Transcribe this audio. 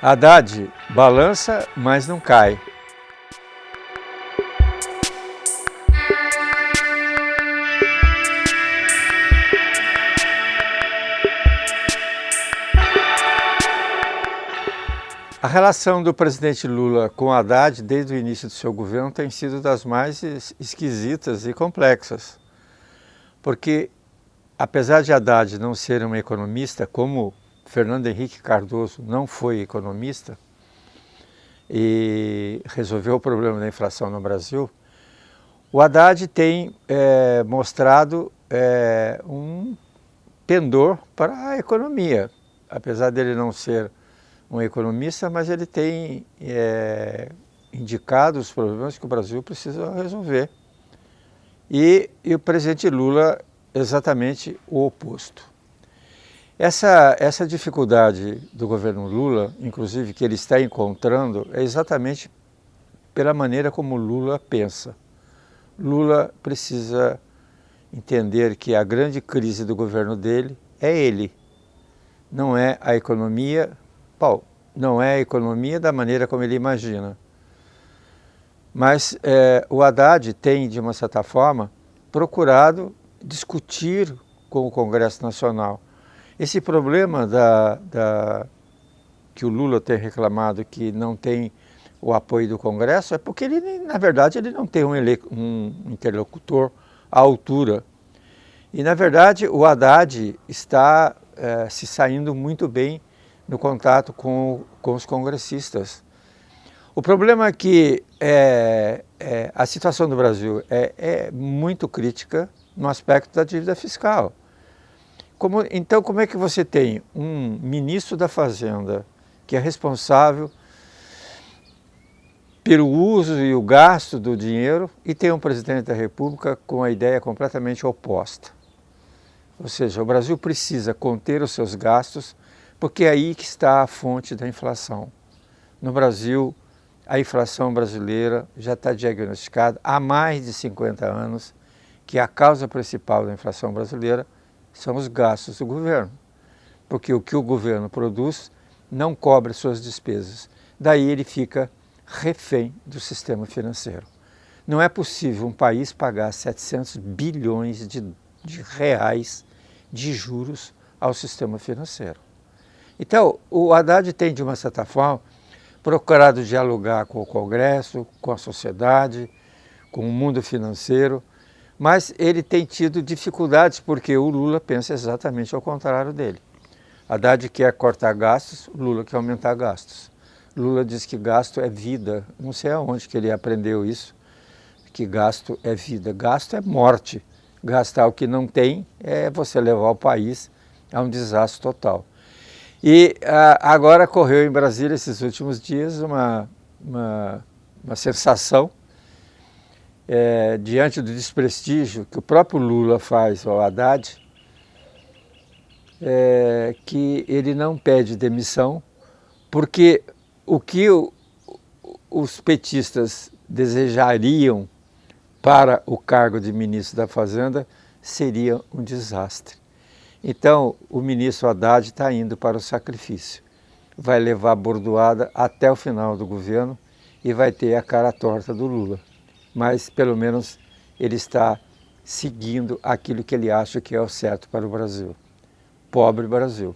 Haddad balança, mas não cai. A relação do presidente Lula com Haddad desde o início do seu governo tem sido das mais esquisitas e complexas. Porque, apesar de Haddad não ser um economista, como Fernando Henrique Cardoso não foi economista e resolveu o problema da inflação no Brasil, o Haddad tem mostrado um pendor para a economia. Apesar dele não ser um economista, mas ele tem indicado os problemas que o Brasil precisa resolver. E o presidente Lula exatamente o oposto. Essa dificuldade do governo Lula, inclusive que ele está encontrando, é exatamente pela maneira como Lula pensa. Lula precisa entender que a grande crise do governo dele é ele, não é a economia, não é a economia da maneira como ele imagina. Mas o Haddad tem, de uma certa forma, procurado discutir com o Congresso Nacional. Esse problema que o Lula tem reclamado que não tem o apoio do Congresso é porque, na verdade, ele não tem um interlocutor à altura. E, na verdade, o Haddad está se saindo muito bem no contato com os congressistas. O problema é que a situação do Brasil é muito crítica no aspecto da dívida fiscal. Então, como é que você tem um ministro da Fazenda que é responsável pelo uso e o gasto do dinheiro e tem um presidente da República com a ideia completamente oposta? Ou seja, o Brasil precisa conter os seus gastos porque é aí que está a fonte da inflação. No Brasil, a inflação brasileira já está diagnosticada há mais de 50 anos que a causa principal da inflação brasileira são os gastos do governo, porque o que o governo produz não cobre suas despesas. Daí ele fica refém do sistema financeiro. Não é possível um país pagar 700 bilhões de reais de juros ao sistema financeiro. Então, o Haddad tem, de uma certa forma, procurado dialogar com o Congresso, com a sociedade, com o mundo financeiro, mas ele tem tido dificuldades porque o Lula pensa exatamente ao contrário dele. Haddad quer cortar gastos, Lula quer aumentar gastos. Lula diz que gasto é vida, não sei aonde que ele aprendeu isso, que gasto é vida, gasto é morte. Gastar o que não tem é você levar o país a um desastre total. E agora correu em Brasília esses últimos dias uma sensação diante do desprestígio que o próprio Lula faz ao Haddad, que ele não pede demissão, porque o que os petistas desejariam para o cargo de ministro da Fazenda seria um desastre. Então, o ministro Haddad está indo para o sacrifício. Vai levar a bordoada até o final do governo e vai ter a cara torta do Lula. Mas, pelo menos, ele está seguindo aquilo que ele acha que é o certo para o Brasil. Pobre Brasil.